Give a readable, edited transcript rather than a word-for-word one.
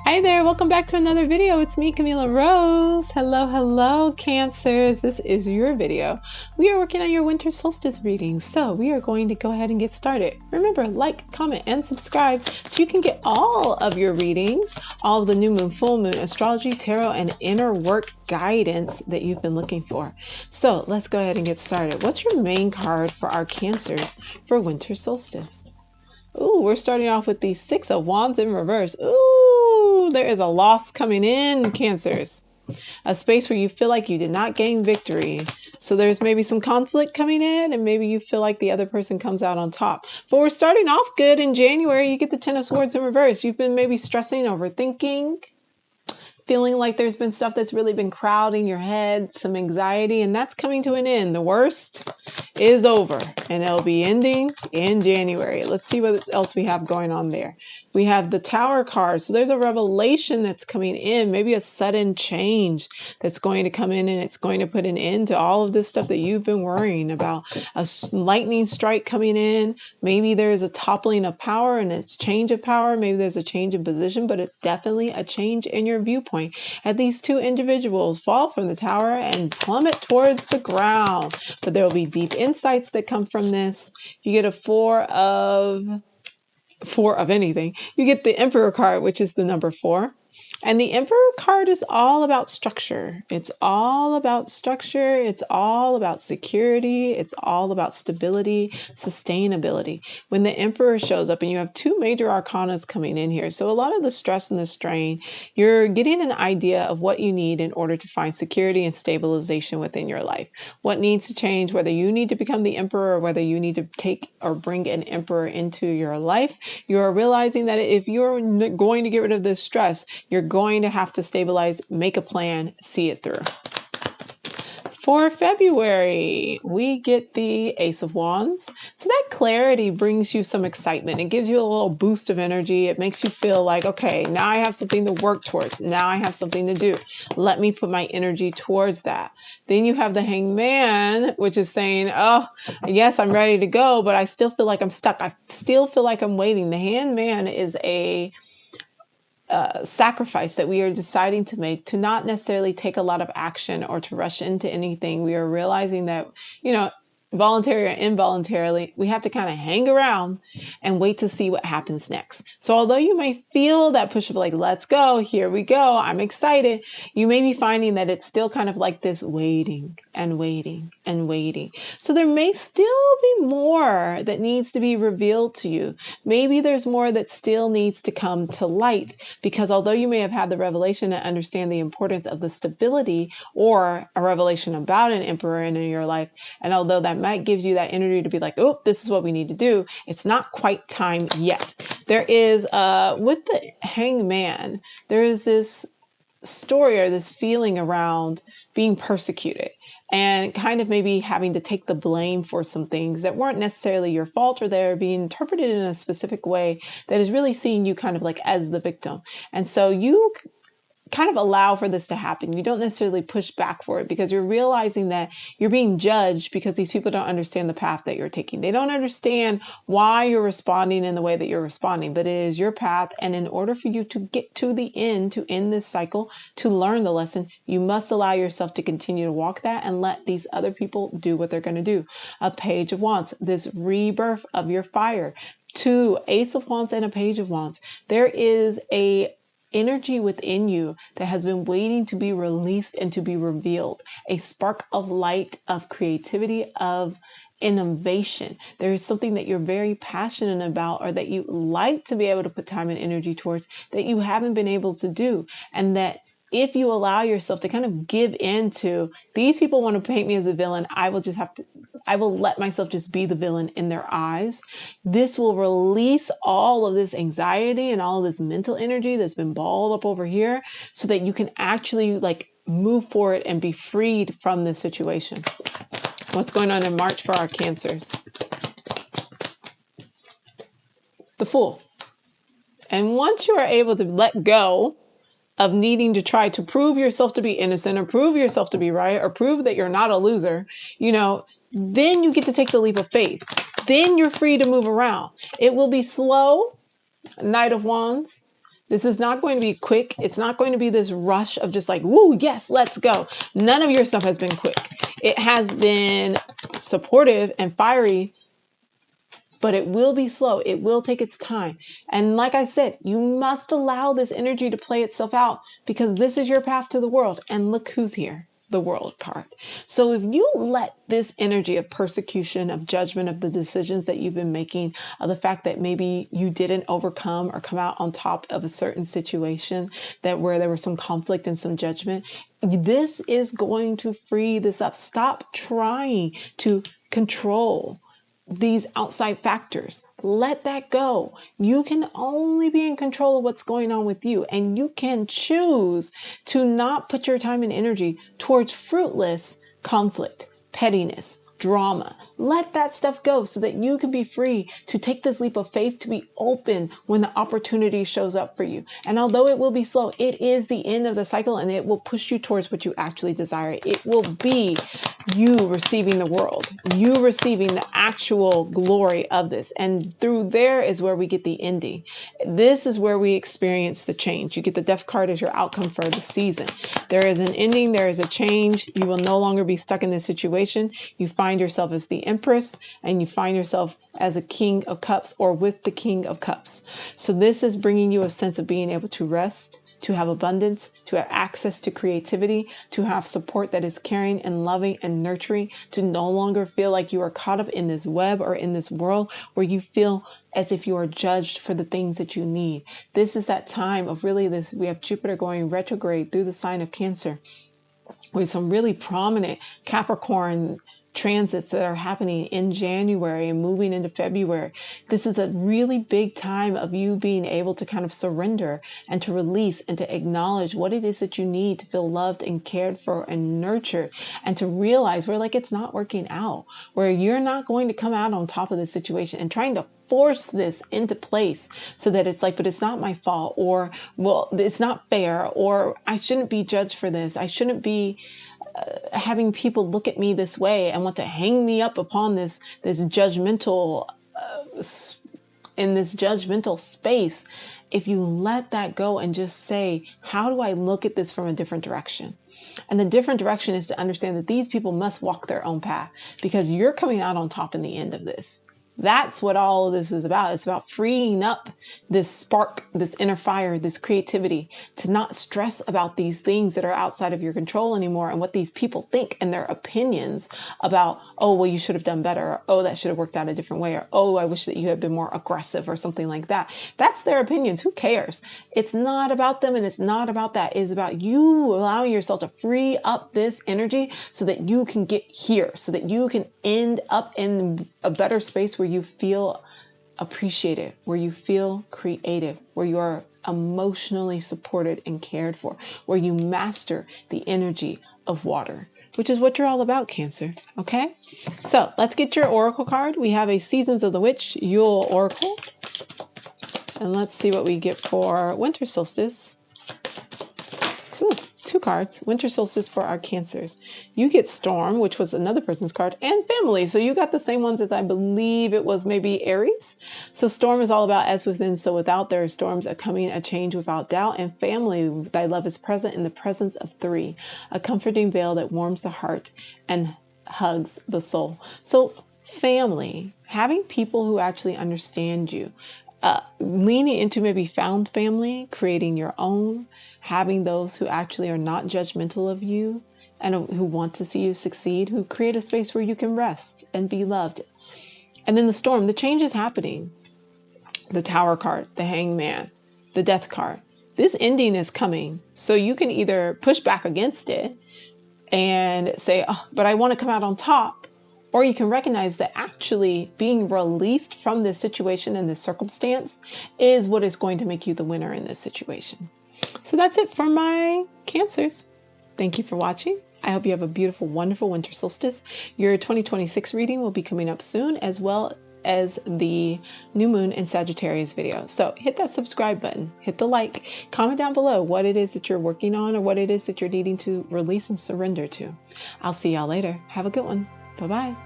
Hi there, welcome back to another video. It's me, Camila Rose. Hello, Cancers. This is your video. We are working on your winter solstice reading, so we are going to go ahead and get started. Remember, like, comment, and subscribe so you can get all of your readings, all of the new moon, full moon, astrology, tarot, and inner work guidance that you've been looking for. So let's go ahead and get started. What's your main card for our Cancers for winter solstice? Ooh, we're starting off with the Six of Wands in reverse. Ooh, there is a loss coming in, Cancers. A space where you feel like you did not gain victory. So there's maybe some conflict coming in, and maybe you feel like the other person comes out on top. But we're starting off good in January. You get the Ten of Swords in reverse. You've been maybe stressing, overthinking, feeling like there's been stuff that's really been crowding your head, some anxiety, and that's coming to an end. The worst is over, and it'll be ending in January. Let's see what else we have going on there. We have the Tower card. So there's a revelation that's coming in, maybe a sudden change that's going to come in, and it's going to put an end to all of this stuff that you've been worrying about. A lightning strike coming in. Maybe there's a toppling of power and a change of power. Maybe there's a change in position, but it's definitely a change in your viewpoint. And these two individuals fall from the tower and plummet towards the ground. But there will be deep insights that come from this. You get a four of anything. You get the Emperor card, which is the number 4. And the Emperor card is all about structure. It's all about structure. It's all about security. It's all about stability, sustainability. When the Emperor shows up, and you have 2 major arcanas coming in here. So a lot of the stress and the strain, you're getting an idea of what you need in order to find security and stabilization within your life. What needs to change, whether you need to become the Emperor or whether you need to take or bring an Emperor into your life. You are realizing that if you're going to get rid of this stress, you're going to have to stabilize, make a plan, see it through. For February, we get the Ace of Wands. So that clarity brings you some excitement. It gives you a little boost of energy. It makes you feel like, okay, now I have something to work towards. Now I have something to do. Let me put my energy towards that. Then you have the Hangman, which is saying, oh, yes, I'm ready to go, but I still feel like I'm stuck. I still feel like I'm waiting. The Hangman is a sacrifice that we are deciding to make, to not necessarily take a lot of action or to rush into anything. We are realizing that, voluntarily or involuntarily, we have to kind of hang around and wait to see what happens next. So although you may feel that push of like, let's go, here we go, I'm excited, you may be finding that it's still kind of like this waiting and waiting and waiting. So there may still be more that needs to be revealed to you. Maybe there's more that still needs to come to light, because although you may have had the revelation and understand the importance of the stability, or a revelation about an Emperor in your life, and although that might gives you that energy to be like, oh, this is what we need to do, it's not quite time yet. There is, with the Hangman, there is this story or this feeling around being persecuted and kind of maybe having to take the blame for some things that weren't necessarily your fault, or they're being interpreted in a specific way that is really seeing you kind of like as the victim. And so you kind of allow for this to happen. You don't necessarily push back for it, because you're realizing that you're being judged because these people don't understand the path that you're taking. They don't understand why you're responding in the way that you're responding, but it is your path. And in order for you to get to the end, to end this cycle, to learn the lesson, you must allow yourself to continue to walk that and let these other people do what they're going to do. A Page of Wands, this rebirth of your fire. 2 Ace of Wands and a Page of Wands. There is a energy within you that has been waiting to be released and to be revealed. A spark of light, of creativity, of innovation. There is something that you're very passionate about, or that you like to be able to put time and energy towards, that you haven't been able to do. And that if you allow yourself to kind of give in to, these people want to paint me as a villain, I will let myself just be the villain in their eyes. This will release all of this anxiety and all of this mental energy that's been balled up over here, so that you can actually like move forward and be freed from this situation. What's going on in March for our Cancers? The Fool. And once you are able to let go of needing to try to prove yourself to be innocent, or prove yourself to be right, or prove that you're not a loser, then you get to take the leap of faith. Then you're free to move around. It will be slow, Knight of Wands. This is not going to be quick. It's not going to be this rush of just like, woo, yes, let's go. None of your stuff has been quick. It has been supportive and fiery, but it will be slow. It will take its time. And like I said, you must allow this energy to play itself out, because this is your path to the world. And look who's here, the World card. So if you let this energy of persecution, of judgment, of the decisions that you've been making, of the fact that maybe you didn't overcome or come out on top of a certain situation, that where there was some conflict and some judgment, this is going to free this up. Stop trying to control these outside factors. Let that go. You can only be in control of what's going on with you, and you can choose to not put your time and energy towards fruitless conflict, pettiness, drama. Let that stuff go so that you can be free to take this leap of faith, to be open when the opportunity shows up for you. And although it will be slow, it is the end of the cycle, and it will push you towards what you actually desire. It will be you receiving the world, you receiving the actual glory of this. And through there is where we get the ending. This is where we experience the change. You get the Death card as your outcome for the season. There is an ending. There is a change. You will no longer be stuck in this situation. You find yourself as the Empress, and you find yourself as a King of Cups, or with the King of Cups. So this is bringing you a sense of being able to rest, to have abundance, to have access to creativity, to have support that is caring and loving and nurturing, to no longer feel like you are caught up in this web or in this world where you feel as if you are judged for the things that you need. This is that time of really this. We have Jupiter going retrograde through the sign of Cancer, with some really prominent Capricorn transits that are happening in January and moving into February. This is a really big time of you being able to kind of surrender and to release and to acknowledge what it is that you need to feel loved and cared for and nurtured, and to realize where like it's not working out, where you're not going to come out on top of this situation, and trying to force this into place so that it's like, but it's not my fault, or, well, it's not fair, or I shouldn't be judged for this. I shouldn't be having people look at me this way and want to hang me up upon this judgmental, in this judgmental space. If you let that go and just say, how do I look at this from a different direction? And the different direction is to understand that these people must walk their own path, because you're coming out on top in the end of this. That's what all of this is about. It's about freeing up this spark, this inner fire, this creativity, to not stress about these things that are outside of your control anymore, and what these people think and their opinions about, oh, well, you should have done better, or, oh, that should have worked out a different way, or, oh, I wish that you had been more aggressive, or something like that. That's their opinions. Who cares? It's not about them, and it's not about that. It's about you allowing yourself to free up this energy so that you can get here, so that you can end up in a better space where you feel appreciated, where you feel creative, where you are emotionally supported and cared for, where you master the energy of water, which is what you're all about, Cancer. Okay, so let's get your oracle card. We have a Seasons of the Witch Yule Oracle, and let's see what we get for winter solstice. Ooh, 2 cards. Winter solstice for our Cancers. You get Storm, which was another person's card, and Family. So you got the same ones as, I believe it was maybe Aries. So Storm is all about as within, so without. There are storms, a coming, a change without doubt. And Family, thy love is present in the presence of 3. A comforting veil that warms the heart and hugs the soul. So family, having people who actually understand you, leaning into maybe found family, creating your own, having those who actually are not judgmental of you and who want to see you succeed, who create a space where you can rest and be loved. And then the Storm, the change is happening. The Tower card, the Hangman, the Death card. This ending is coming. So you can either push back against it and say, oh, but I want to come out on top. Or you can recognize that actually being released from this situation and this circumstance is what is going to make you the winner in this situation. So that's it for my Cancers. Thank you for watching. I hope you have a beautiful, wonderful winter solstice. Your 2026 reading will be coming up soon, as well as the new moon and Sagittarius video. So hit that subscribe button, hit the like, comment down below what it is that you're working on or what it is that you're needing to release and surrender to. I'll see y'all later. Have a good one. Bye-bye.